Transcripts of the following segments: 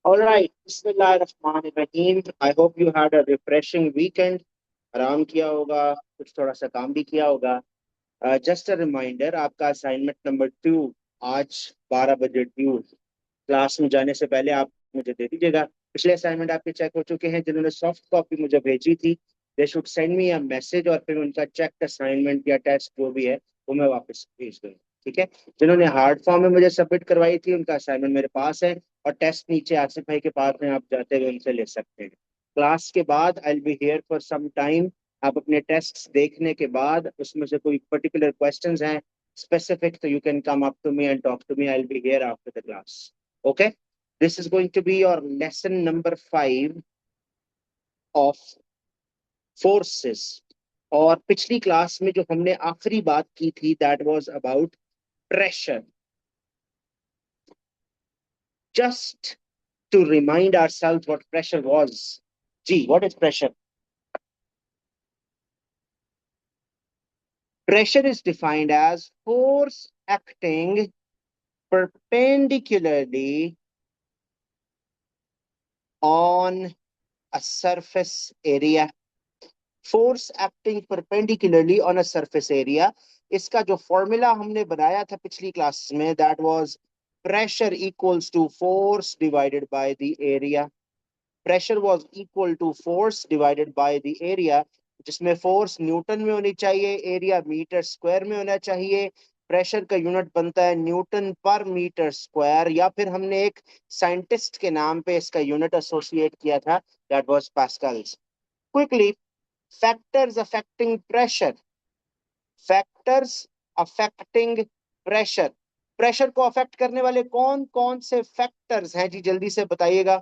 All right. Bismillahirrahmanirrahim. I hope you had a refreshing weekend. आराम किया होगा, कुछ थोड़ा सा काम भी किया होगा। जस्ट अ रिमाइंडर, आपका असाइनमेंट नंबर 2 आज 12 बजे ड्यू। क्लास में जाने से पहले आप मुझे दे दीजिएगा। पिछले असाइनमेंट आपके चेक हो चुके हैं। जिन्होंने सॉफ्ट कॉपी मुझे भेजी थी, they should send me a message, और फिर उनका चेक असाइनमेंट या टेस्ट जो भी है वो मैं वापस भेज दूंगा। ठीक है। जिन्होंने हार्ड फॉर्म में मुझे सबमिट करवाई थी, उनका असाइनमेंट मेरे पास है, और टेस्ट नीचे आसिफ भाई के पास में, आप जाते हुए उनसे ले सकते हैं। क्लास के बाद I will be here for some time. आप अपने टेस्ट देखने के बाद उसमें से कोई पर्टिकुलर क्वेश्चंस हैं specific, so you can come up to me and talk to me. I'll be here after the class. Okay? This is going to be your lesson number 5 of forces. और पिछली class में जो हमने आखिरी बात की थी, that was about pressure. Just to remind ourselves what pressure was. Gee, what is pressure? Pressure is defined as force acting perpendicularly on a surface area. Force acting perpendicularly on a surface area. इसका जो formula हमने बनाया था पिछली class में, that was pressure equals to force divided by the area. Pressure was equal to force divided by the area, जिसमें force newton में होनी चाहिए, एरिया मीटर स्क्वायर में होना चाहिए। प्रेशर का यूनिट बनता है न्यूटन पर मीटर स्क्वायर, या फिर हमने एक साइंटिस्ट के नाम पे इसका यूनिट एसोसिएट किया था, that was pascals. Quickly, factors affecting pressure. Factors affecting pressure. Pressure को अफेक्ट करने वाले कौन कौन से फैक्टर्स हैं जी, जल्दी से बताइएगा।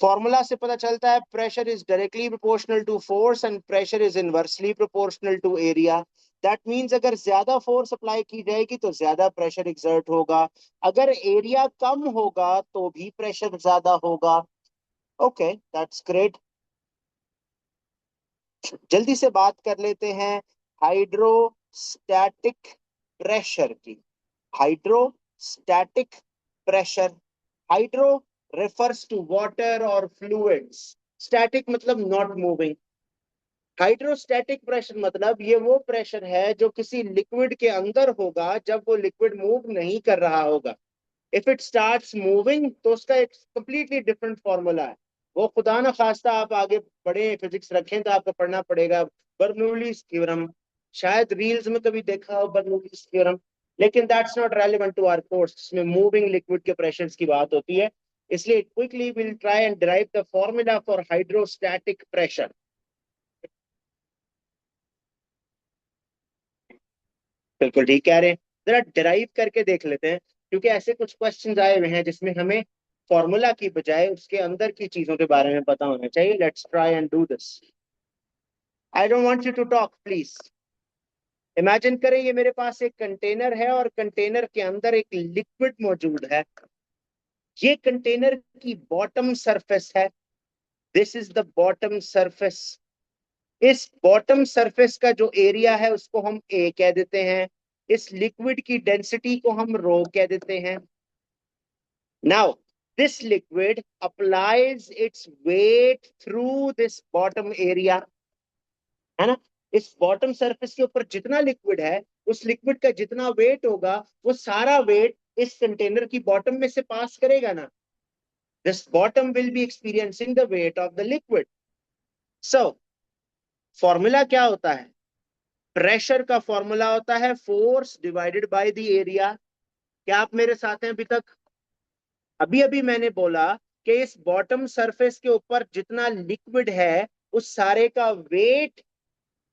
फॉर्मूला से पता चलता है pressure is directly proportional to force and pressure is inversely proportional to area. That means अगर ज्यादा फोर्स अप्लाई की जाएगी तो ज्यादा प्रेशर एक्सर्ट होगा, अगर एरिया कम होगा तो भी प्रेशर ज्यादा होगा। Okay, that's great. जल्दी से बात कर लेते हैं हाइड्रोस्टैटिक प्रेशर की। Hydrostatic pressure, hydro refers to water और फ्लूइड्स, स्टैटिक मतलब नॉट मूविंग। हाइड्रोस्टैटिक प्रेशर मतलब ये वो प्रेशर है जो किसी लिक्विड के अंदर होगा जब वो लिक्विड मूव नहीं कर रहा होगा। इफ इट स्टार्ट्स मूविंग तो उसका एक कंप्लीटली डिफरेंट फॉर्मूला है। वो खुदा ना खास्ता आप आगे पढ़े फिजिक्स रखें तो आपको पढ़ना पड़ेगा बर्नौलीज थ्योरम। शायद रील्स में कभी देखा हो बर्नौलीज थ्योरम, लेकिन that's not relevant to our course, जिसमें मूविंग लिक्विड के प्रेशर्स की बात होती है। इसलिए quickly will try and derive the formula for hydrostatic pressure. बिल्कुल ठीक कह रहे हैं। जरा डिराइव करके देख लेते हैं, क्योंकि ऐसे कुछ क्वेश्चंस आए हुए हैं जिसमें हमें फॉर्मूला की बजाय उसके अंदर की चीजों के बारे में पता होना चाहिए। Let's try and do this. I don't want you to talk please. Imagine करें ये मेरे पास एक कंटेनर है और कंटेनर के अंदर एक लिक्विड मौजूद है। ये कंटेनर की बॉटम सरफेस है। This is the bottom surface. इस बॉटम सरफेस का जो एरिया है उसको हम ए कह देते हैं। इस लिक्विड की डेंसिटी को हम रो कह देते हैं। Now, this liquid applies its weight through this bottom area, है ना। इस बॉटम सरफेस के ऊपर जितना लिक्विड है, उस लिक्विड का जितना वेट होगा, वो सारा वेट इस कंटेनर की बॉटम में से पास करेगा ना। This bottom will be experiencing the weight of the liquid. So formula क्या होता है? प्रेशर का फॉर्मूला होता है force divided by the area. क्या आप मेरे साथ हैं अभी तक? अभी अभी मैंने बोला कि इस बॉटम सरफेस के ऊपर जितना लिक्विड है, उस सारे का weight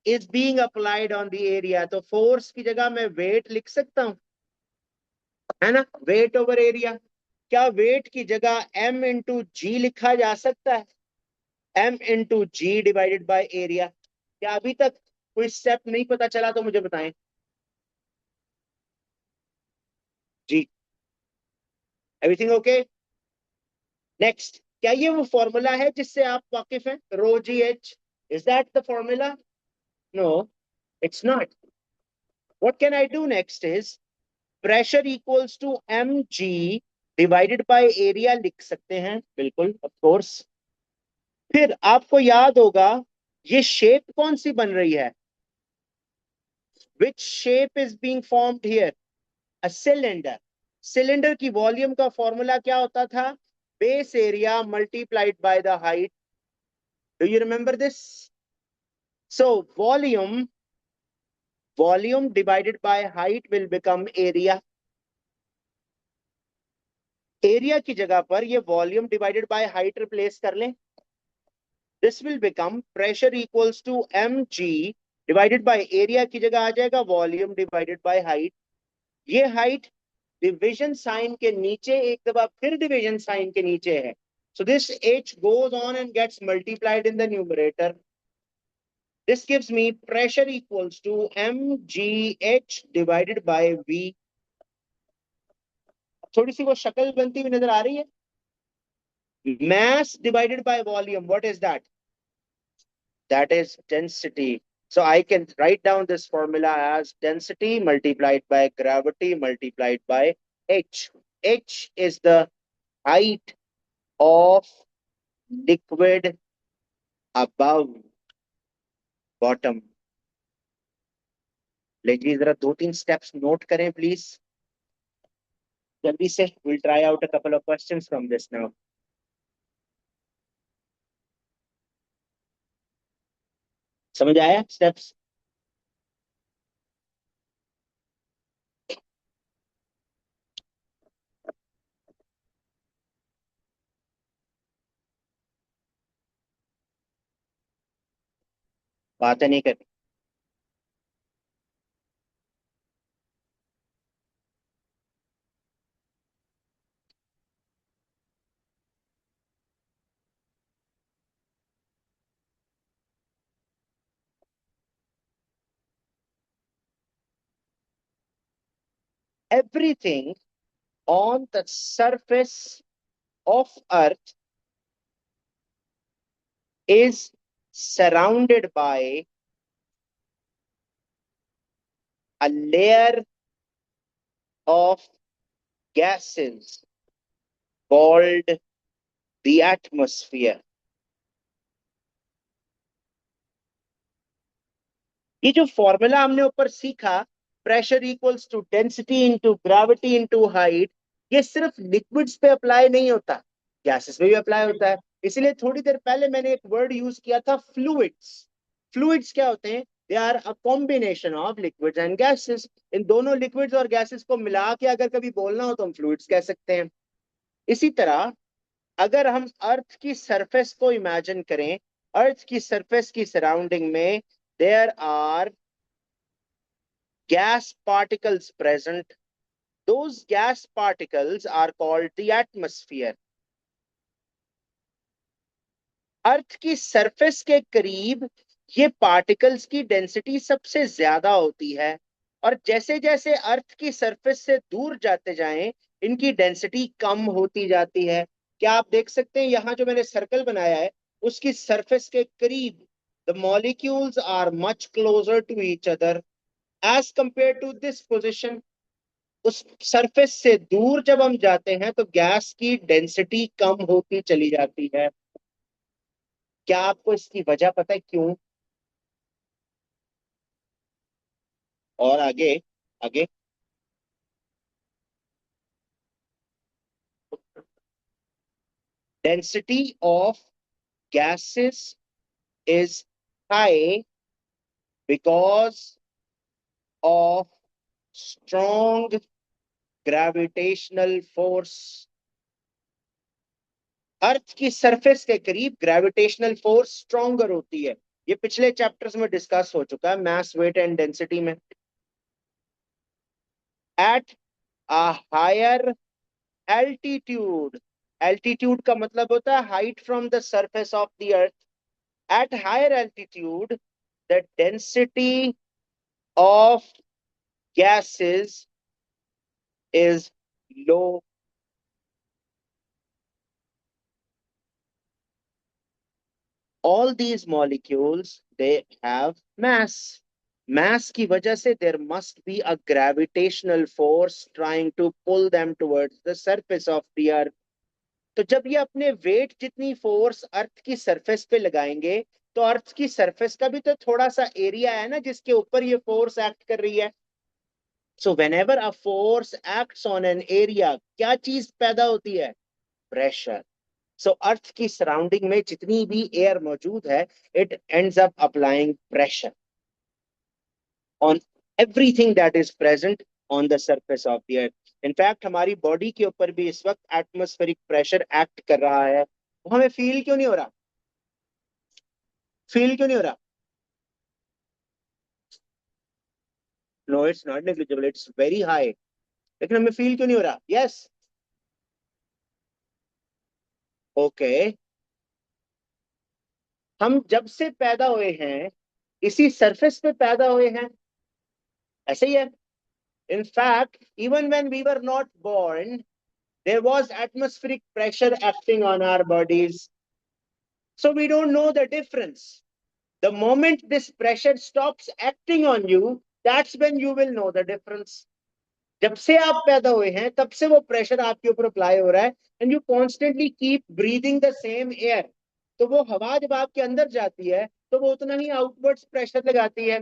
is being applied on the area. तो फोर्स की जगह मैं वेट लिख सकता हूं, है ना, वेट ओवर एरिया। क्या वेट की जगह m इंटू जी लिखा जा सकता है? m into g divided by area. क्या अभी तक कोई स्टेप नहीं पता चला तो मुझे बताएं जी। Everything okay? नेक्स्ट, क्या ये वो फॉर्मूला है जिससे आप वाकिफ हैं, rho G H? Is that the formula? No, it's not. What can I do next is pressure equals to mg divided by area लिख सकते हैं, बिल्कुल ऑफ कोर्स। फिर आपको याद होगा ये शेप कौन सी बन रही है, which shape is being formed here, a cylinder. Cylinder की वॉल्यूम का फॉर्मूला क्या होता था, base area multiplied by the height. Do you remember this? So volume divided by height will become area. Area की जगह पर ये volume divided by height replace कर लें, this will become pressure equals to m g divided by area की जगह आ जाएगा वॉल्यूम डिवाइडेड बाय हाइट। ये हाइट डिवीजन साइन के नीचे एक दफा फिर डिवीजन साइन के नीचे है, so this h goes on and gets multiplied in the numerator. This gives me pressure equals to mgh divided by v। थोड़ी सी वो शक्ल बनती हुई नजर आ रही है, mass divided by volume, what is that? That is density. So I can write down this formula as density multiplied by gravity multiplied by h. H is the height of liquid above bottom। लेकिन जरा दो तीन steps note करें please जल्दी से। Will try out a couple of questions from this now. समझ आया steps? बातें नहीं करनी। Everything on the surface of earth is surrounded by a layer of gases called the atmosphere। ये जो फॉर्मूला हमने ऊपर सीखा, pressure equals to density into gravity into height, ये सिर्फ लिक्विड्स पे अप्लाई नहीं होता, गैसेस पे भी अप्लाई होता है। इसलिए थोड़ी देर पहले मैंने एक वर्ड यूज किया था, फ्लूइड्स। फ्लूइड्स क्या होते हैं? They are a combination of liquids and gases. इन दोनों लिक्विड्स और गैसेस को मिला के अगर कभी बोलना हो तो हम फ्लूइड्स कह सकते हैं। इसी तरह अगर हम अर्थ की सरफेस को इमेजिन करें, अर्थ की सरफेस की सराउंडिंग में there are gas particles present, those gas particles are called the atmosphere। अर्थ की सरफेस के करीब ये पार्टिकल्स की डेंसिटी सबसे ज्यादा होती है, और जैसे जैसे अर्थ की सरफेस से दूर जाते जाएं इनकी डेंसिटी कम होती जाती है। क्या आप देख सकते हैं यहाँ जो मैंने सर्कल बनाया है उसकी सरफेस के करीब the molecules are much closer to each other as compare to this position. उस सरफेस से दूर जब हम जाते हैं तो गैस की डेंसिटी कम होती चली जाती है। क्या आपको इसकी वजह पता है क्यों? और आगे आगे, density of gases is high because of strong gravitational force। अर्थ की सरफेस के करीब ग्रेविटेशनल फोर्स स्ट्रोंगर होती है। ये पिछले चैप्टर्स में डिस्कस हो चुका है, मास वेट एंड डेंसिटी में। At a higher altitude, altitude का मतलब होता है height from the surface of the earth. At higher altitude the density of gases is low। all these molecules they have mass, mass की वजह से there must be a gravitational force trying to pull them towards the surface of the earth. तो जब ये अपने wait जितनी force अर्थ की surface पे लगाएंगे, तो अर्थ की सरफेस का भी तो थोड़ा सा एरिया है ना जिसके ऊपर ये फोर्स एक्ट कर रही है। So whenever a force acts on an area, क्या चीज पैदा होती है? प्रेशर। सो अर्थ की सराउंडिंग में जितनी भी एयर मौजूद है, it ends up applying pressure on everything that is present on the surface of the earth. In fact हमारी बॉडी के ऊपर भी इस वक्त एटमॉस्फेरिक प्रेशर एक्ट कर रहा है। वो हमें फील क्यों नहीं हो रहा? फील क्यों नहीं हो रहा? No, it's not negligible, it's very high. लेकिन हमें फील क्यों नहीं हो रहा? यस। ओके। हम जब से पैदा हुए हैं, इसी सरफेस पे पैदा हुए हैं, ऐसे ही है। In fact even when we were not born, there was atmospheric pressure acting on our bodies. So we don't know the difference. The moment this pressure stops acting on you, that's when you will know the difference. जब से आप पैदा हुए हैं तब से वो pressure आपके ऊपर अप्लाई हो रहा है, and you constantly keep breathing the same air. तो वो हवा जब आपके अंदर जाती है तो वो उतना ही आउटवर्ड्स प्रेशर लगाती है।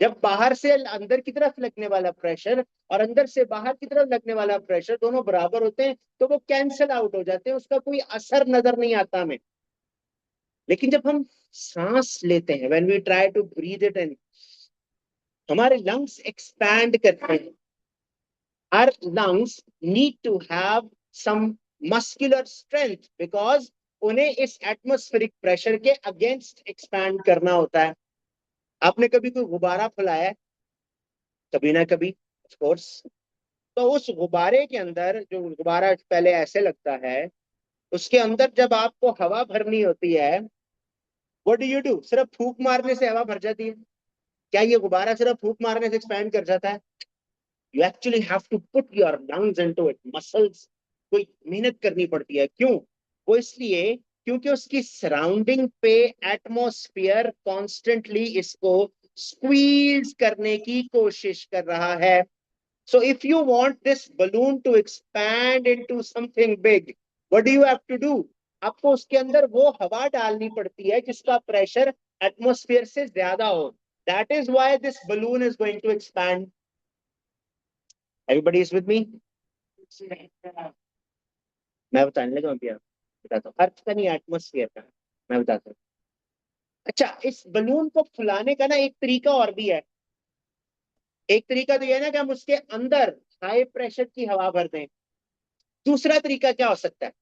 जब बाहर से अंदर की तरफ लगने वाला प्रेशर और अंदर से बाहर की तरफ लगने वाला प्रेशर दोनों बराबर होते हैं, तो वो कैंसल आउट हो जाते हैं, उसका कोई असर नजर नहीं आता हमें। लेकिन जब हम सांस लेते हैं, when we try to breathe it in, हमारे लंग्स एक्सपैंड करते हैं। our lungs need to have some muscular strength because उन्हें इस एटमॉस्फेरिक प्रेशर के अगेंस्ट एक्सपैंड करना होता है। आपने कभी कोई गुब्बारा फैलाया है? कभी ना कभी, ऑफ कोर्स। तो उस गुब्बारे के अंदर, जो गुब्बारा पहले ऐसे लगता है, उसके अंदर जब आपको हवा भरनी होती है, व्हाट डू यू डू? सिर्फ फूंक मारने से हवा भर जाती है? क्या ये गुब्बारा सिर्फ फूंक मारने से एक्सपैंड कर जाता है? You actually have to put your lungs into it, muscles. कोई मेहनत करनी पड़ती है। क्यों? वो इसलिए क्योंकि उसकी सराउंडिंग पे एटमॉस्फेयर कॉन्स्टेंटली इसको स्क्वीज करने की कोशिश कर रहा है। So if you want this balloon to expand into something big, what do you have to do? आपको उसके अंदर वो हवा डालनी पड़ती है जिसका प्रेशर एटमॉस्फेयर से ज्यादा हो। That is why this balloon is going to expand. Everybody is with me? मैं बताने लगा अभी, बताता हूँ। अर्थ का नहीं, एटमॉस्फेयर का मैं बताता हूँ। अच्छा, इस बलून को फुलाने का ना एक तरीका और भी है। एक तरीका तो ये है ना कि हम उसके अंदर हाई प्रेशर की हवा भर दें। दूसरा तरीका क्या हो सकता है?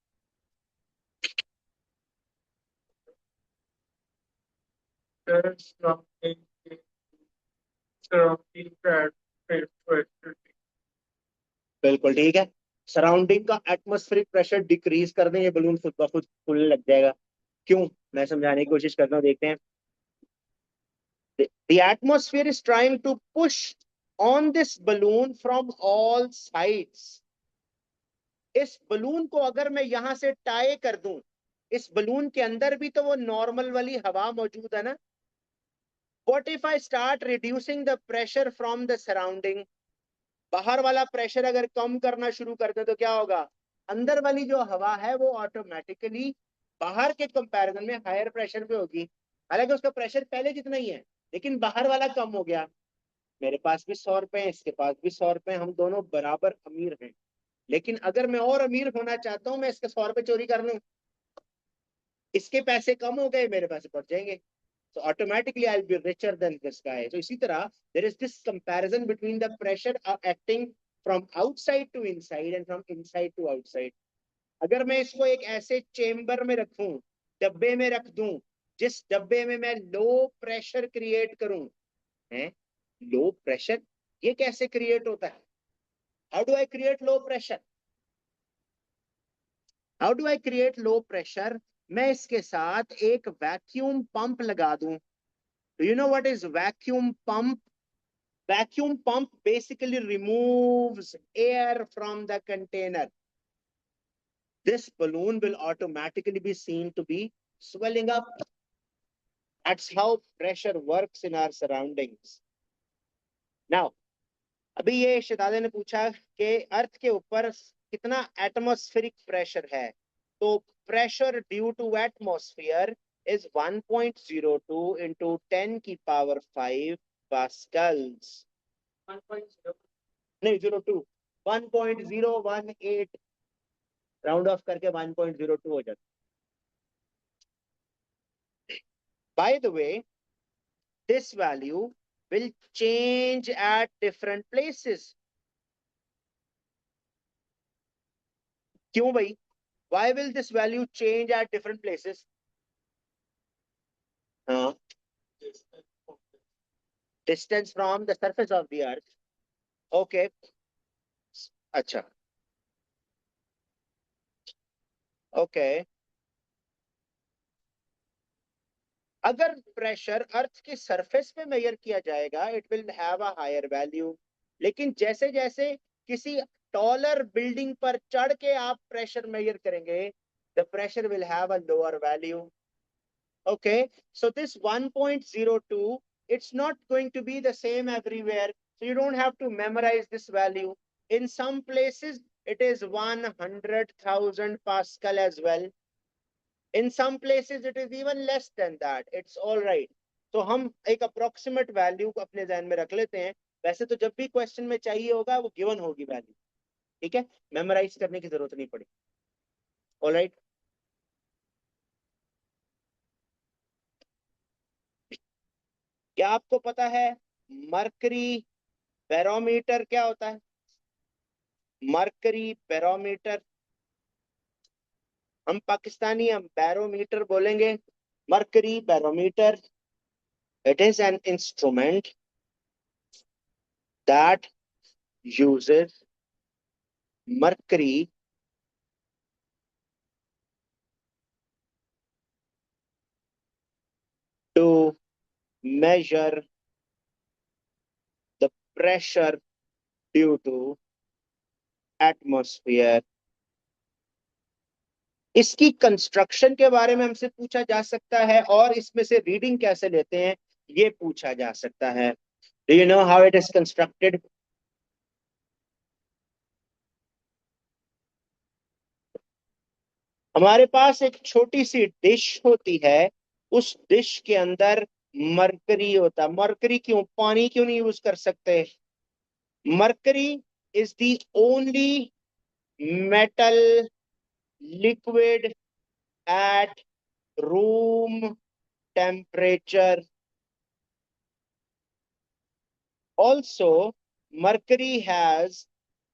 बिल्कुल ठीक है। सराउंडिंग का एटमॉस्फेरिक प्रेशर डिक्रीज कर दें, ये बलून खुद ब खुद फूलने लग जाएगा। क्यों? मैं समझाने की कोशिश करता हूँ, देखते हैं। The atmosphere is trying to push on this balloon from all sides. इस बलून को अगर मैं यहां से टाई कर दूं, इस बलून के अंदर भी तो वो नॉर्मल वाली हवा मौजूद है ना। What if I start reducing the pressure from the surrounding? बाहर वाला प्रेशर अगर कम करना शुरू कर दे तो क्या होगा? अंदर वाली जो हवा है वो ऑटोमेटिकली बाहर के कंपैरिजन में हायर प्रेशर पे होगी। हालांकि उसका प्रेशर पहले जितना ही है, लेकिन बाहर वाला कम हो गया। मेरे पास भी 100 रुपए है, इसके पास भी 100 रुपए, हम दोनों बराबर अमीर हैं। लेकिन अगर मैं और अमीर होना चाहता हूँ, मैं इसके 100 रुपए चोरी कर लूं, इसके पैसे कम हो गए, मेरे पैसे बढ़ जाएंगे। So automatically I'll be richer than this guy. So इसी तरह there is this comparison between the pressure acting from outside to inside and from inside to outside. अगर मैं इसको एक ऐसे चेम्बर में रखूं, डब्बे में रख दूं, जिस डब्बे में मैं लो प्रेशर क्रिएट करूं, है लो प्रेशर, ये कैसे क्रिएट होता है? How do I create low pressure? How do I create low pressure? मैं इसके साथ एक वैक्यूम पंप लगा दूं। Do you know what is vacuum pump? Vacuum pump basically removes air from the container. This balloon will automatically be seen to be swelling up. That's how pressure works in our surroundings. Now, अभी ये शहजादे ने पूछा कि अर्थ के ऊपर कितना atmospheric pressure है। तो pressure due to atmosphere is 1.02 into 10 की पावर 5 पास्कल्स। 1.0 नहीं 02, 1.018, राउंड ऑफ करके 1.02 हो जाता। By the way, this value will change at different places. क्यों भाई? Why will this value change at different places? हाँ, distance from the surface of the earth. Okay, अच्छा, okay. अगर pressure earth की surface पे मेजर किया जाएगा, it will have a higher value. लेकिन जैसे जैसे किसी टॉलर बिल्डिंग पर चढ़ के आप प्रेशर मेजर करेंगे, the pressure will have a lower value. Okay, so this 1.02, it's not going to be the same everywhere. So you don't have to memorize this value. In some places, it is 100,000 Pascal as well. In some places, it is even less than that. It's all right. तो हम एक approximate value को अपने ध्यान में रख लेते हैं। वैसे तो जब भी क्वेश्चन में चाहिए होगा वो गिवन होगी वैल्यू। ठीक है, मेमोराइज करने की जरूरत नहीं पड़ी। ऑल राइट, क्या आपको पता है मरकरी बैरोमीटर क्या होता है? मरकरी बैरोमीटर, हम पाकिस्तानी हम बैरोमीटर बोलेंगे। Mercury barometer, it is an instrument that uses mercury to measure the pressure due to atmosphere। इसकी कंस्ट्रक्शन के बारे में हमसे पूछा जा सकता है और इसमें से रीडिंग कैसे लेते हैं ये पूछा जा सकता है। Do you know how it is constructed? हमारे पास एक छोटी सी डिश होती है, उस डिश के अंदर मरकरी होता है। मरकरी क्यों, पानी क्यों नहीं यूज कर सकते? Mercury is the only metal liquid at room temperature. Also mercury has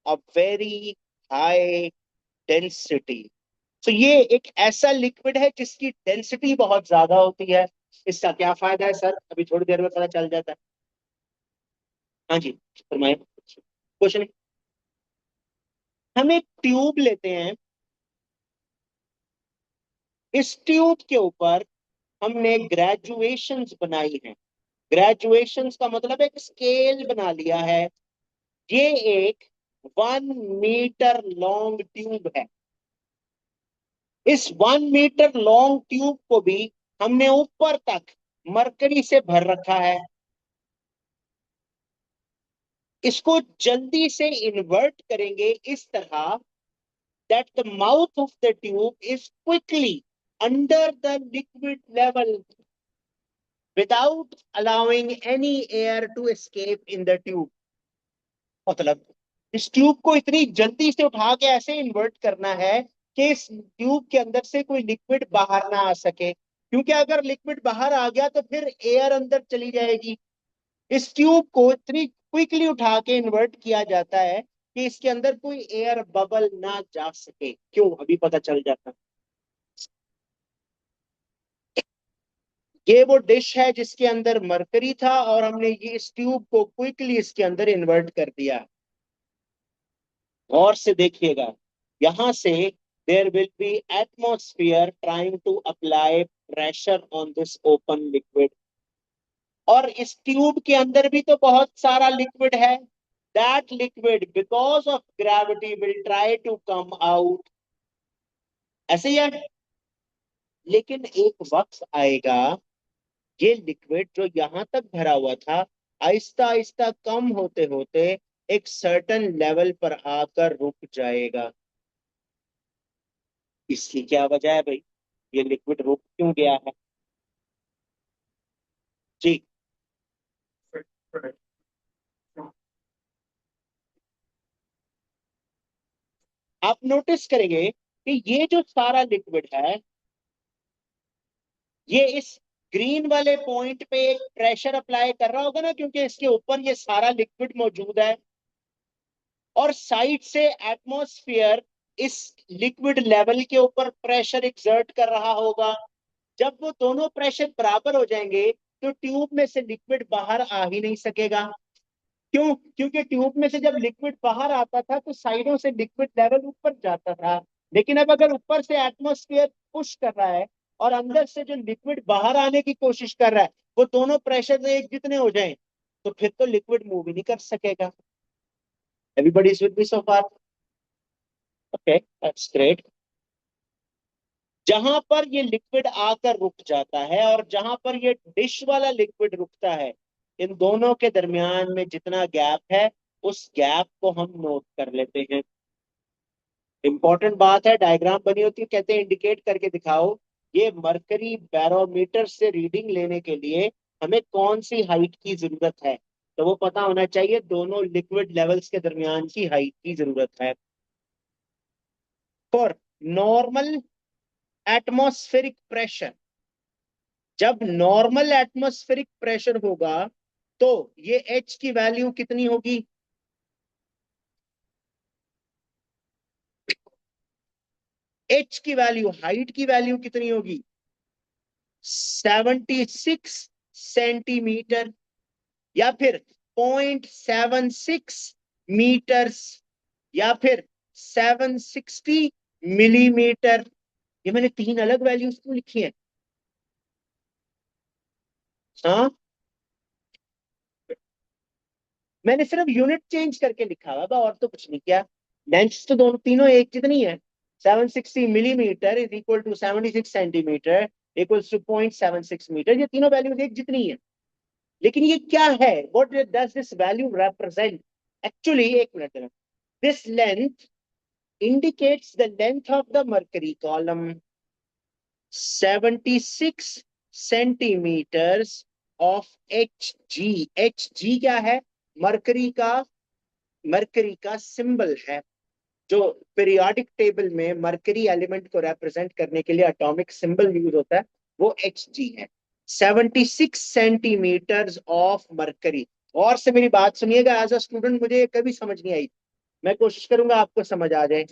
a very high density. तो ये एक ऐसा लिक्विड है जिसकी डेंसिटी बहुत ज्यादा होती है। इसका क्या फायदा है सर? अभी थोड़ी देर में पता चल जाता है। हाँ जी, फरमाइए। क्वेश्चन, हम एक ट्यूब लेते हैं, इस ट्यूब के ऊपर हमने ग्रेजुएशंस बनाई हैं। ग्रेजुएशंस का मतलब एक स्केल बना लिया है। ये एक 1 मीटर लॉन्ग ट्यूब है। इस 1 मीटर लॉन्ग ट्यूब को भी हमने ऊपर तक मरकरी से भर रखा है। इसको जल्दी से इन्वर्ट करेंगे इस तरह that the mouth of the tube is quickly under the liquid level without allowing any air to escape in the tube। मतलब इस ट्यूब को इतनी जल्दी से उठा के ऐसे इन्वर्ट करना है कि इस ट्यूब के अंदर से कोई लिक्विड बाहर ना आ सके, क्योंकि अगर लिक्विड बाहर आ गया तो फिर एयर अंदर चली जाएगी। इस ट्यूब को इतनी क्विकली उठा के इन्वर्ट किया जाता है कि इसके अंदर कोई एयर बबल ना जा सके। क्यों, अभी पता चल जाता है। ये वो डिश है जिसके अंदर मरकरी था और हमने ये इस ट्यूब को क्विकली इसके अंदर इन्वर्ट कर दिया। गौर से देखिएगा, यहां से there will be atmosphere trying to apply pressure on this open liquid. और इस ट्यूब के अंदर भी तो बहुत सारा लिक्विड है। That liquid because of gravity will try to come out. ऐसे ही है। लेकिन एक वक्त आएगा ये लिक्विड जो यहां तक भरा हुआ था, आहिस्ता आहिस्ता कम होते होते एक सर्टन लेवल पर आकर रुक जाएगा। इसकी क्या वजह है भाई? ये लिक्विड रुक क्यों गया है? जी। आप नोटिस करेंगे कि ये जो सारा लिक्विड है, ये इस ग्रीन वाले पॉइंट पे एक प्रेशर अप्लाई कर रहा होगा ना, क्योंकि इसके ऊपर ये सारा लिक्विड मौजूद है। और साइड से एटमॉस्फेयर इस लिक्विड लेवल के ऊपर प्रेशर एक्सर्ट कर रहा होगा। जब वो दोनों प्रेशर बराबर हो जाएंगे तो ट्यूब में से लिक्विड बाहर आ ही नहीं सकेगा। क्यों? क्योंकि ट्यूब में से जब लिक्विड बाहर आता था तो साइडों से लिक्विड लेवल ऊपर जाता था। लेकिन अब अगर ऊपर से एटमॉस्फेयर पुश कर रहा है और अंदर से जो लिक्विड बाहर आने की कोशिश कर रहा है, वो दोनों प्रेशर एक जितने हो जाएं, तो फिर तो लिक्विड मूव ही नहीं कर सकेगा। Everybody is with me so far? Okay, that's great. जहां पर ये लिक्विड आकर रुक जाता है और जहां पर ये डिश वाला लिक्विड रुकता है, इन दोनों के दरमियान में जितना गैप है, उस गैप को हम नोट कर लेते हैं। इंपॉर्टेंट बात है, डायग्राम बनी होती है, कहते हैं इंडिकेट करके दिखाओ। ये मरकरी बैरोमीटर से रीडिंग लेने के लिए हमें कौन सी हाइट की जरूरत है? तो वो पता होना चाहिए दोनों लिक्विड लेवल्स के दरमियान की हाइट की जरूरत है। फॉर नॉर्मल एटमॉस्फेरिक प्रेशर, जब नॉर्मल एटमॉस्फेरिक प्रेशर होगा तो ये एच की वैल्यू कितनी होगी? एच की वैल्यू, हाइट की वैल्यू कितनी होगी? 76 सेंटीमीटर, या फिर 0.76 मीटर्स, या फिर 760 मिलीमीटर। ये मैंने तीन अलग वैल्यूज क्यों लिखी हैं? हाँ, मैंने सिर्फ यूनिट चेंज करके लिखा हुआ था और तो कुछ नहीं किया। लेंथ तो दोनों तीनों एक जितनी है। 760 millimeter is equal to 76 centimeter equals to 0.76 meter, ये तीनों वैल्यूज एक जितनी है। लेकिन ये क्या है? What does this value represent? Actually, एक मिनट, this length indicates the length of the mercury column, 76 centimetres of H G. H G क्या है? मरकरी का, मरकरी का सिंबल है जो पीरियोडिक टेबल में मरकरी एलिमेंट को रिप्रेजेंट करने के लिए एटॉमिक सिंबल यूज होता है, वो एच जी है। 76 सेंटीमीटर्स ऑफ मरकरी। और से मेरी बात सुनिएगा, एज अ स्टूडेंट मुझे ये कभी समझ नहीं आई, मैं कोशिश करूंगा आपको समझ आ जाए।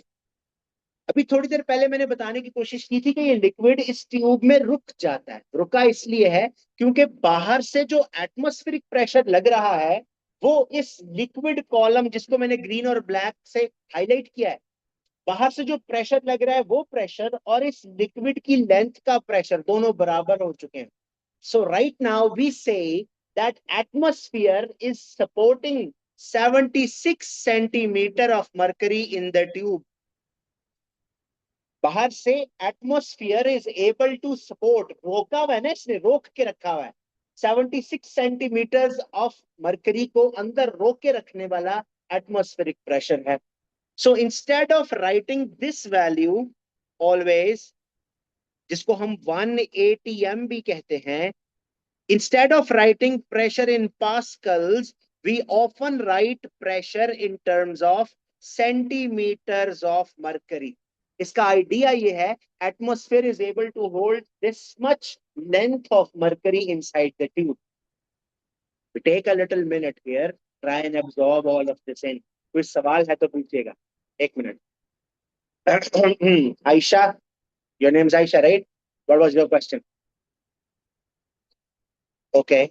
अभी थोड़ी देर पहले मैंने बताने की कोशिश की थी कि ये लिक्विड इस ट्यूब में रुक जाता है। रुका इसलिए है क्योंकि बाहर से जो एटमॉस्फेरिक प्रेशर लग रहा है, वो इस लिक्विड कॉलम, जिसको मैंने ग्रीन और ब्लैक से हाईलाइट किया है, बाहर से जो प्रेशर लग रहा है वो प्रेशर और इस लिक्विड की लेंथ का प्रेशर दोनों बराबर हो चुके हैं। So right now we say that atmosphere is supporting 76 centimetre of mercury in the tube. बाहर से atmosphere is able to support, रोका हुआ है ना, इसने रोक के रखा हुआ है। 76 सेंटीमीटर्स ऑफ मरकरी को अंदर रोक के रखने वाला एटमॉस्फेरिक प्रेशर है। So instead of writing this value always, जिसको हम 1 atm भी कहते हैं, instead of writing pressure in pascals, we often write pressure in terms of centimeters of mercury. इसका आइडिया ये है, atmosphere is able to hold this much length of mercury inside the tube. Take a little minute here, try and absorb all of this in. कोई सवाल है तो पूछिएगा। एक minute. Ayesha, your name is Ayesha, right? What was your question? Okay,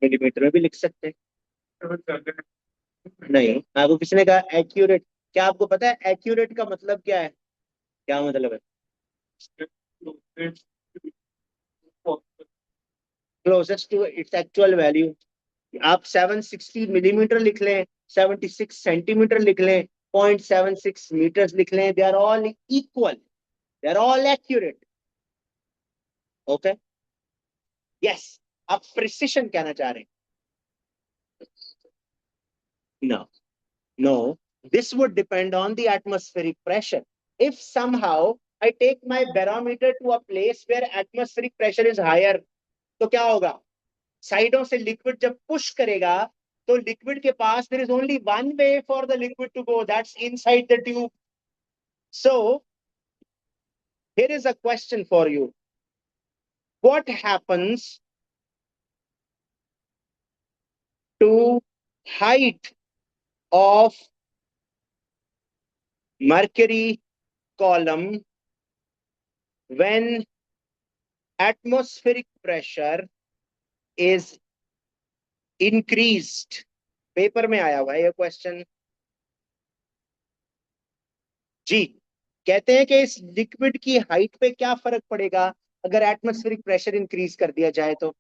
millimetre में भी लिख सकते हैं। नहीं, आपको किसने कहा एक्यूरेट? क्या आपको पता है एक्यूरेट का मतलब क्या है? क्या मतलब है? Closest to its actual value. आप 760 मिलीमीटर लिख लें, 76 सेंटीमीटर लिख लें, 0.76 मीटर लिख लें, they are all equal, they are all accurate. Okay, yes, आप प्रिसिशन कहना चाह रहे हैं? No, no, this would depend on the atmospheric pressure. If somehow I take my barometer to a place where atmospheric pressure is higher, तो क्या होगा? साइडों से लिक्विड जब पुश करेगा, तो लिक्विड के पास there is only one way for the liquid to go, that's inside the tube. So here is a question for you. What happens to height of mercury column when atmospheric pressure is increased? Paper में आया हुआ है ये question जी। कहते हैं कि इस liquid की हाइट पे क्या फर्क पड़ेगा अगर एटमॉस्फेरिक प्रेशर इंक्रीज कर दिया जाए तो?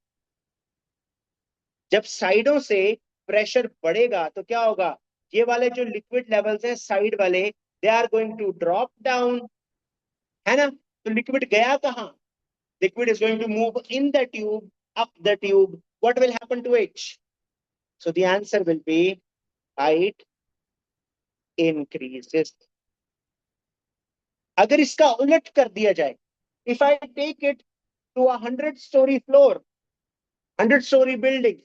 जब साइडों से प्रेशर बढ़ेगा तो क्या होगा? ये वाले जो लिक्विड लेवल्स हैं साइड वाले, they are going to drop down, है ना? तो लिक्विड गया कहाँ? Liquid is going to move in the tube, up the tube. What will happen to it? So the answer will be height increases. अगर इसका उलट कर दिया जाए, if I take it to a 100-story floor, 100-story building,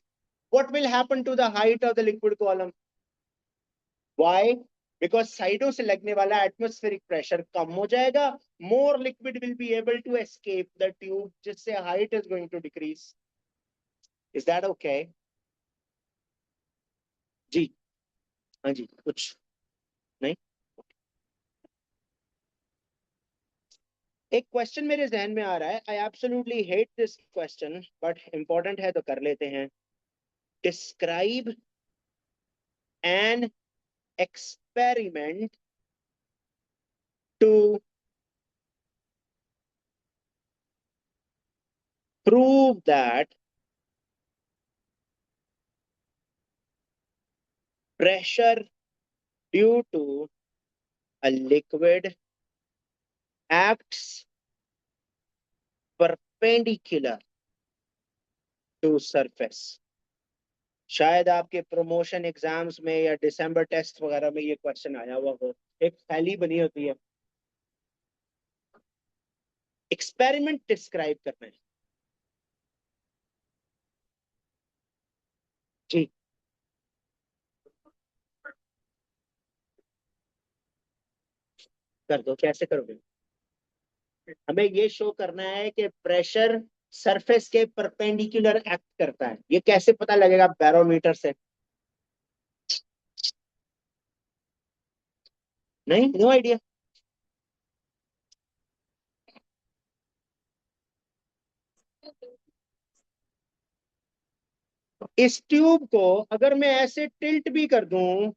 what will happen to the height of the liquid column? Why? Because साइडों से लगने वाला एटमॉस्फेरिक प्रेशर कम हो जाएगा, more liquid will be able to escape the tube, जिससे height is going to decrease. Is that okay? जी, हाँ जी, कुछ नहीं. एक क्वेश्चन मेरे जहन में आ रहा है. I absolutely hate this question but important है तो कर लेते हैं. Describe N experiment to prove that pressure due to a liquid acts perpendicular to surface. शायद आपके प्रमोशन एग्जाम्स में या दिसंबर टेस्ट वगैरह में ये क्वेश्चन आया हुआ हो. एक थैली बनी होती है, एक्सपेरिमेंट डिस्क्राइब करना है जी. कर दो, कैसे करोगे? हमें ये शो करना है कि प्रेशर सरफेस के परपेंडिकुलर एक्ट करता है. ये कैसे पता लगेगा? बैरोमीटर से? नहीं, नो आइडिया. इस ट्यूब को अगर मैं ऐसे टिल्ट भी कर दूं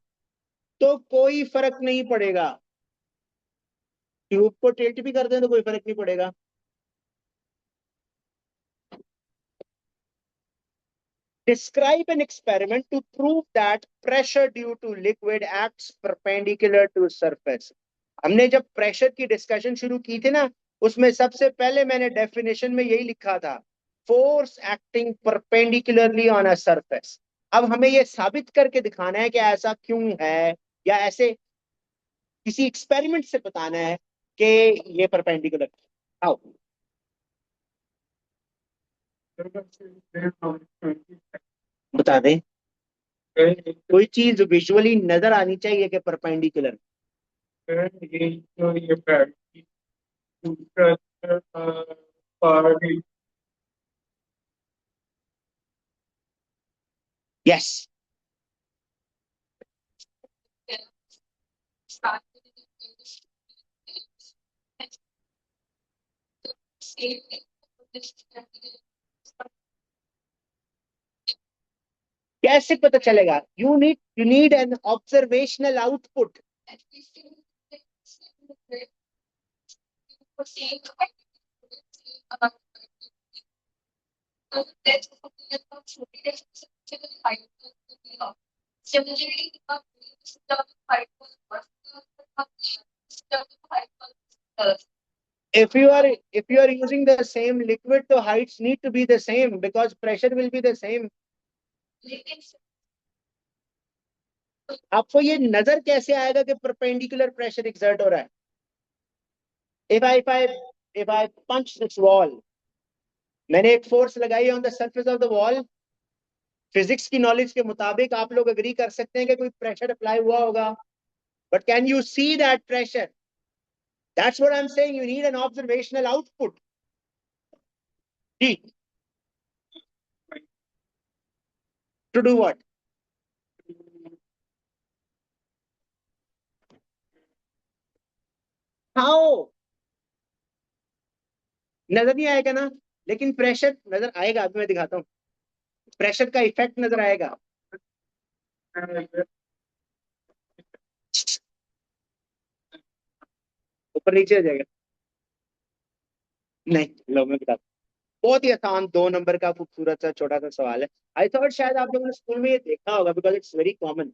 तो कोई फर्क नहीं पड़ेगा. ट्यूब को टिल्ट भी कर दें तो कोई फर्क नहीं पड़ेगा. Describe an experiment to prove that pressure due to liquid acts perpendicular to surface. हमने जब प्रेशर की डिस्कशन शुरू की थी ना, उसमें सबसे पहले मैंने डेफिनेशन में यही लिखा था, force acting perpendicularly on a surface. अब हमें यह साबित करके दिखाना है कि ऐसा क्यों है, या ऐसे किसी एक्सपेरिमेंट से बताना है कि ये परपेंडिकुलर. आओ, बता दें. कोई चीज विजुअली नजर आनी चाहिए कि परपेंडिकुलर. ये जो ये यस. कैसे पता चलेगा? You need an observational output. if you are using the same liquid, the heights need to be the same because pressure will be the same. आपको ये नजर कैसे आएगा कि परपेंडिकुलर प्रेशर एक्सर्ट हो रहा है? If I punch this wall, मैंने एक फोर्स लगाई on the surface of the wall, physics की नॉलेज के मुताबिक आप लोग अग्री कर सकते हैं कि कोई प्रेशर अप्लाई हुआ होगा, but can you see that pressure? That's what I am saying, you need an observational output. जी, टू डू व्हाट? हाउ? नजर नहीं आएगा ना, लेकिन प्रेशर नजर आएगा। अभी मैं दिखाता हूँ, प्रेशर का इफेक्ट नजर आएगा। ऊपर नीचे हो जाएगा? नहीं, लो मैं बताता हूँ। बहुत ही आसान 2 नंबर का खूबसूरत सा छोटा सा सवाल है। आई थॉट शायद आप लोगों ने स्कूल में ये देखा होगा बिकॉज इट्स वेरी कॉमन।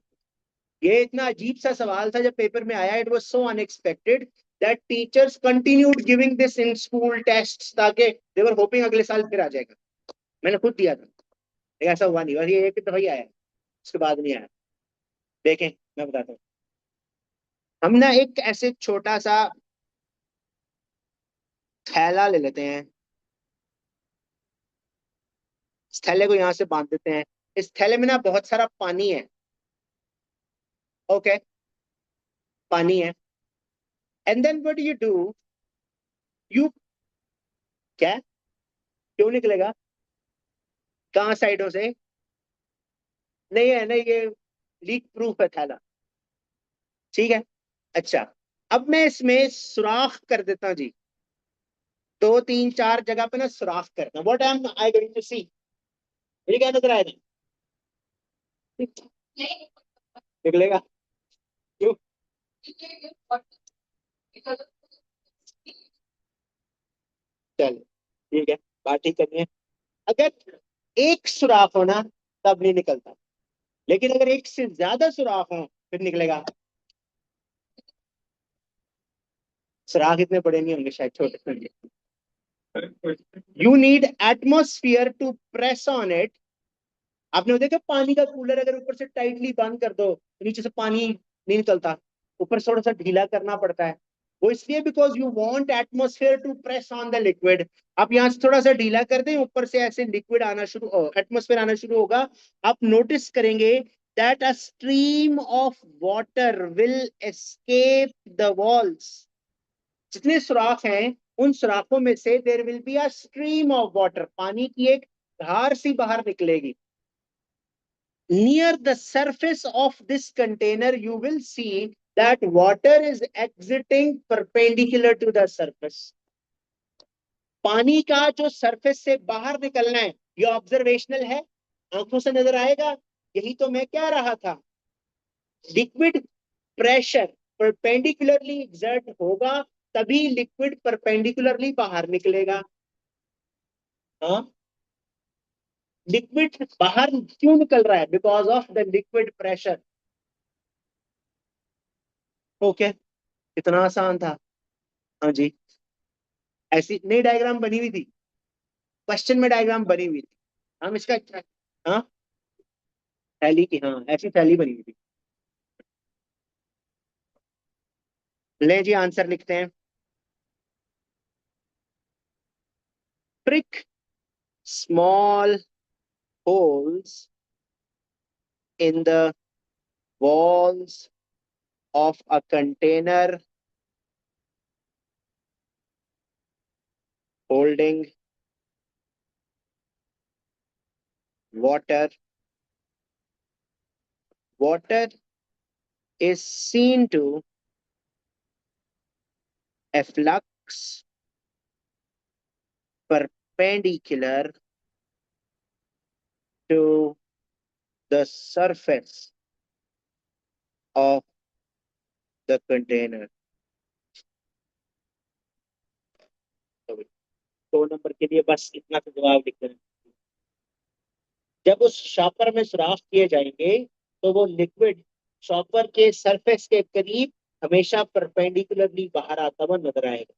ये इतना अजीब सा सवाल था जब पेपर में आया, it was so unexpected that teachers continued giving this in school tests, ताकि दे वर होपिंग अगले साल फिर आ जाएगा। मैंने खुद दिया था, लेकिन ऐसा हुआ नहीं, और ये एक दफा ही आया, उसके बाद नहीं आया। देखें, मैं बताता हूँ। हम ना एक ऐसे छोटा सा थैला ले लेते हैं, इस थैले को यहाँ से बांध देते हैं। इस थैले में ना बहुत सारा पानी है। ओके, पानी है। And then what you do, you, क्या, क्यों निकलेगा? कहाँ साइडों से? नहीं है, नहीं, ये लीक प्रूफ है थैला। ठीक है, अच्छा। अब मैं इसमें सुराख कर देता हूँ जी, 2 3 4 जगह पे ना सुराख करता हूँ। What am I going to see? ये क्या नजर आएगा? निकलेगा? क्यों? चल, ठीक है, बात ठीक करनी है। अगर एक सुराख हो ना, तब नहीं निकलता, लेकिन अगर एक से ज्यादा सुराख हो फिर निकलेगा। सुराख इतने बड़े नहीं होंगे, शायद छोटे होंगे। You need atmosphere to press on it. आपने वो देखा, पानी का कूलर अगर ऊपर से टाइटली बंद कर दो तो नीचे से पानी नहीं निकलता, ऊपर से थोड़ा सा ढीला करना पड़ता है। वो इसलिए because you want atmosphere to press on the liquid. आप यहाँ से थोड़ा सा ढीला कर दें, ऊपर से ऐसे लिक्विड आना शुरू, एटमोस्फेयर आना शुरू होगा। आप नोटिस करेंगे that a stream of water will escape the walls. जितने सुराख हैं, उन सुराखों में से there will be a stream of water, पानी की एक धार सी बाहर निकलेगी। Near the surface of this container, you will see that water is exiting perpendicular to the surface. पानी का जो सरफेस से बाहर निकलना है, ये ऑब्जर्वेशनल है, आंखों से नजर आएगा। यही तो मैं कह रहा था, लिक्विड प्रेशर परपेंडिकुलरली एक्सर्ट होगा, तभी लिक्विड परपेंडिकुलरली बाहर निकलेगा। हाँ, लिक्विड बाहर क्यों निकल रहा है? Because of the liquid pressure. Okay, इतना आसान था। हाँ जी, ऐसी नई डायग्राम बनी हुई थी, क्वेश्चन में डायग्राम बनी हुई थी। हम इसका, हाँ, थैली की, हाँ, ऐसी थैली बनी हुई थी। ले जी, आंसर लिखते हैं। prick small holes in the walls of a container holding water. Water is seen to efflux perpendicular to the surface of the container. तो 2 नंबर के लिए बस इतना तो जवाब लिखते हैं। जब उस शॉपर में सुराख किए जाएंगे तो वो लिक्विड शॉपर के सरफेस के करीब हमेशा परपेंडिकुलरली बाहर आता हुआ नजर आएगा।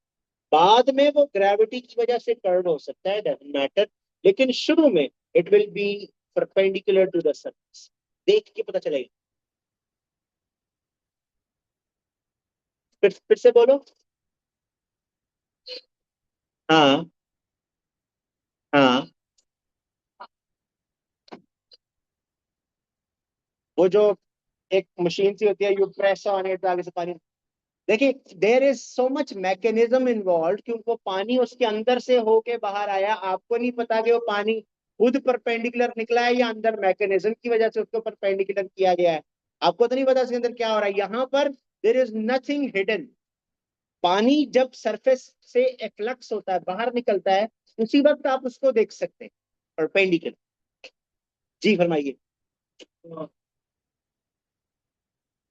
बाद में वो ग्रेविटी की वजह से कर्व हो सकता है, डजंट मैटर, लेकिन शुरू में it will be perpendicular to the surface. देख के पता चलेगा। फिर से बोलो। हाँ हाँ। वो जो एक मशीन सी होती है, यू प्रेस ऑन इट, आगे से पानी। देखिए, there is so much mechanism involve कि वो पानी उसके अंदर से होके बाहर आया, आपको नहीं पता कि वो पानी खुद परपेंडिकुलर निकला है या अंदर मैकेनिज्म की वजह से उसको परपेंडिकुलर किया गया है। आपको तो नहीं पता इसके अंदर क्या हो रहा है। यहाँ पर देर इज नथिंग हिडन। पानी जब सरफेस से एफ्लक्स होता है, बाहर निकलता है, उसी वक्त आप उसको देख सकते हैं परपेंडिकुलर। जी फरमाइए।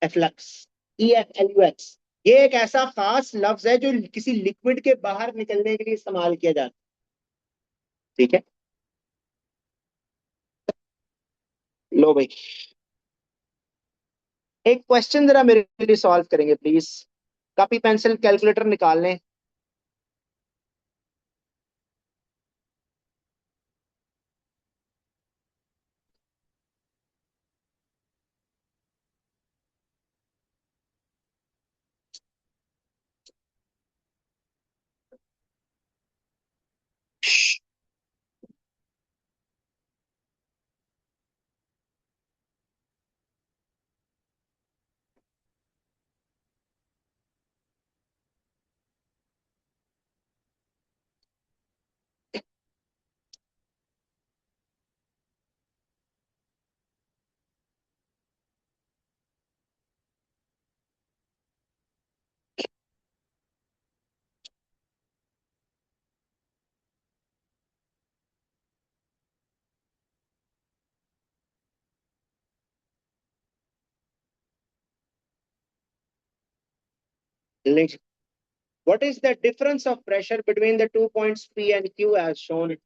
Efflux, EFLUX। ये एक ऐसा खास लफ्ज है जो किसी लिक्विड के बाहर निकलने के लिए इस्तेमाल किया जाता है। ठीक है। लो भाई, एक क्वेश्चन जरा मेरे लिए सॉल्व करेंगे प्लीज। कॉपी पेंसिल कैलकुलेटर निकाल लें। What is the difference of pressure between the 2 points P and Q as shown?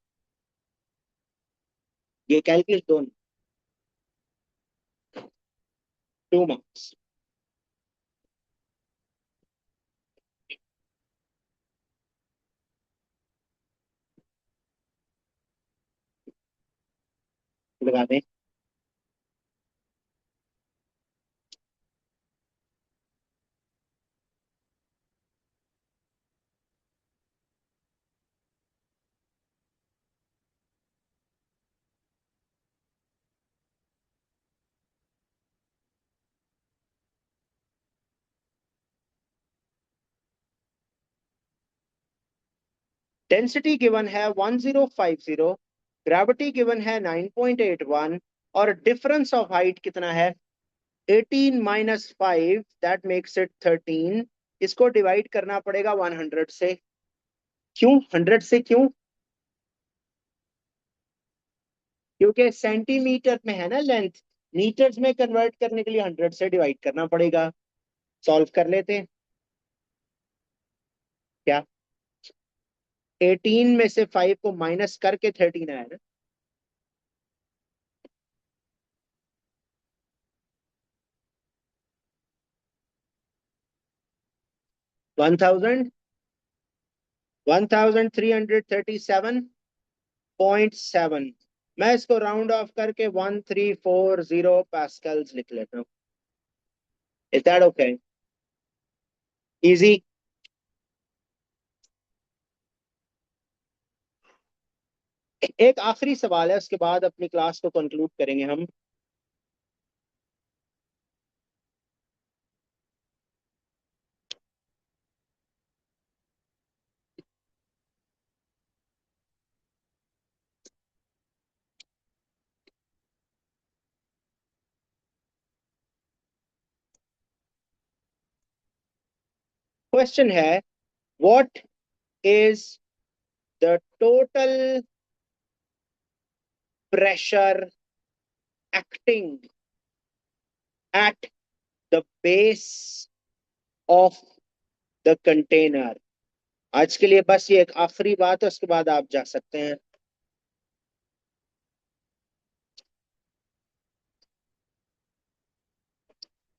ये कैलकुलेट दोनों। 2 marks। लगा दें। डेंसिटी गिवन है 1050, ग्रेविटी गिवन है 9.81, और डिफरेंस ऑफ हाइट कितना है? 18 - 5, दैट मेक्स इट 13। इसको डिवाइड करना पड़ेगा 100 से। क्यों 100 से, क्यों? क्योंकि सेंटीमीटर में है ना लेंथ, मीटर्स में कन्वर्ट करने के लिए 100 से डिवाइड करना पड़ेगा। सॉल्व कर लेते हैं। क्या? 18 में से 5 को माइनस करके 13 आया ना। 1000, 1337.7। मैं इसको राउंड ऑफ करके 1340 पास्कल्स लिख लेता हूँ। Is that okay? इजी। एक आखिरी सवाल है, उसके बाद अपनी क्लास को कंक्लूड करेंगे हम। क्वेश्चन है, what is the total pressure acting at the base of the container? आज के लिए बस ये एक आखिरी बात है, उसके बाद आप जा सकते हैं।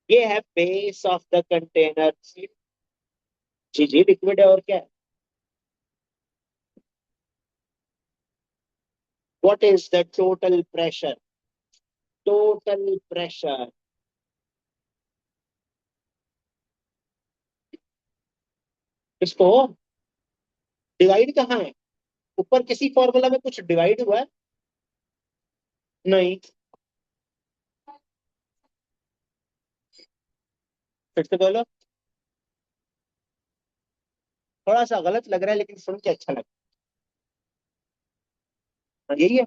ये है बेस ऑफ द कंटेनर। जी जी, लिक्विड है और क्या है? What is the total pressure? Total pressure, इसको डिवाइड कहाँ है? ऊपर किसी फॉर्मूला में कुछ डिवाइड हुआ है? नहीं। फिर से बोलो। थोड़ा सा गलत लग रहा है लेकिन सुन के अच्छा लग रहा है, यही है।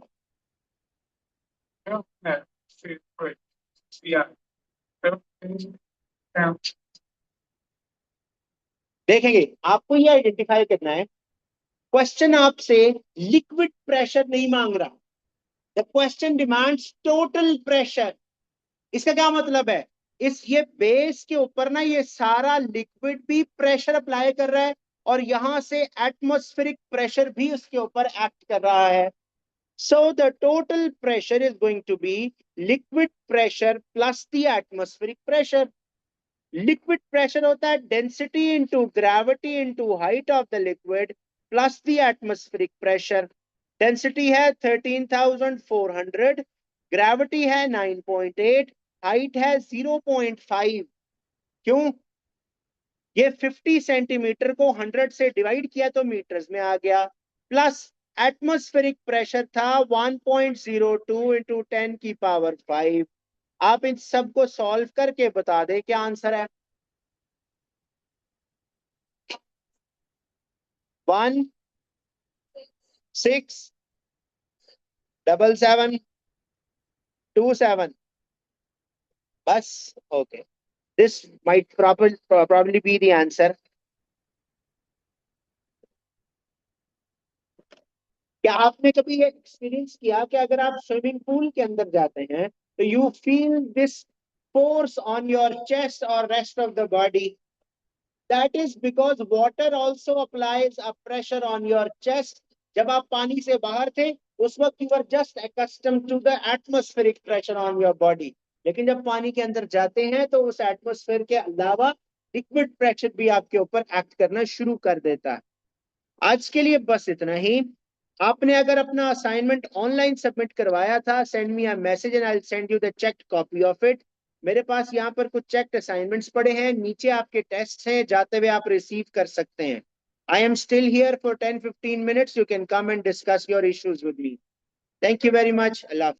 देखेंगे, आपको ये आइडेंटिफाई करना है, क्वेश्चन आपसे लिक्विड प्रेशर नहीं मांग रहा, the question demands total pressure. इसका क्या मतलब है? इस ये बेस के ऊपर ना ये सारा लिक्विड भी प्रेशर अप्लाई कर रहा है और यहां से एटमॉस्फेरिक प्रेशर भी उसके ऊपर एक्ट कर रहा है। So the total pressure is going to be liquid pressure plus the atmospheric pressure. Liquid pressure होता है density into gravity into height of the liquid plus the atmospheric pressure. Density है 13,400, gravity है 9.8, height है 0.5। क्यों? ये 50 centimetre को 100 से divide किया तो मीटर्स में आ गया, प्लस एटमॉस्फेरिक प्रेशर था 1.02 इंटू 10⁵। आप इन सब को सॉल्व करके बता दे क्या आंसर है। 167727। बस, okay, this might probably be the answer। क्या आपने कभी ये एक्सपीरियंस किया कि अगर आप स्विमिंग पूल के अंदर जाते हैं तो you feel this force on your chest और rest of the body? That is because water also applies a pressure on your chest. जब आप पानी से बाहर थे उस वक्त you are just accustomed to the atmospheric pressure on your body, लेकिन जब पानी के अंदर जाते हैं तो उस एटमॉस्फेयर के अलावा लिक्विड प्रेशर भी आपके ऊपर एक्ट करना शुरू कर देता है। आज के लिए बस इतना ही। आपने अगर अपना असाइनमेंट ऑनलाइन सबमिट करवाया था, send me a message and I will send you the checked copy of it. मेरे पास यहाँ पर कुछ चेक्ड असाइनमेंट्स पड़े हैं, नीचे आपके टेस्ट हैं, जाते हुए आप रिसीव कर सकते हैं। I am still here for 10-15 minutes, you can come and discuss your issues with me. Thank you very much. Allah.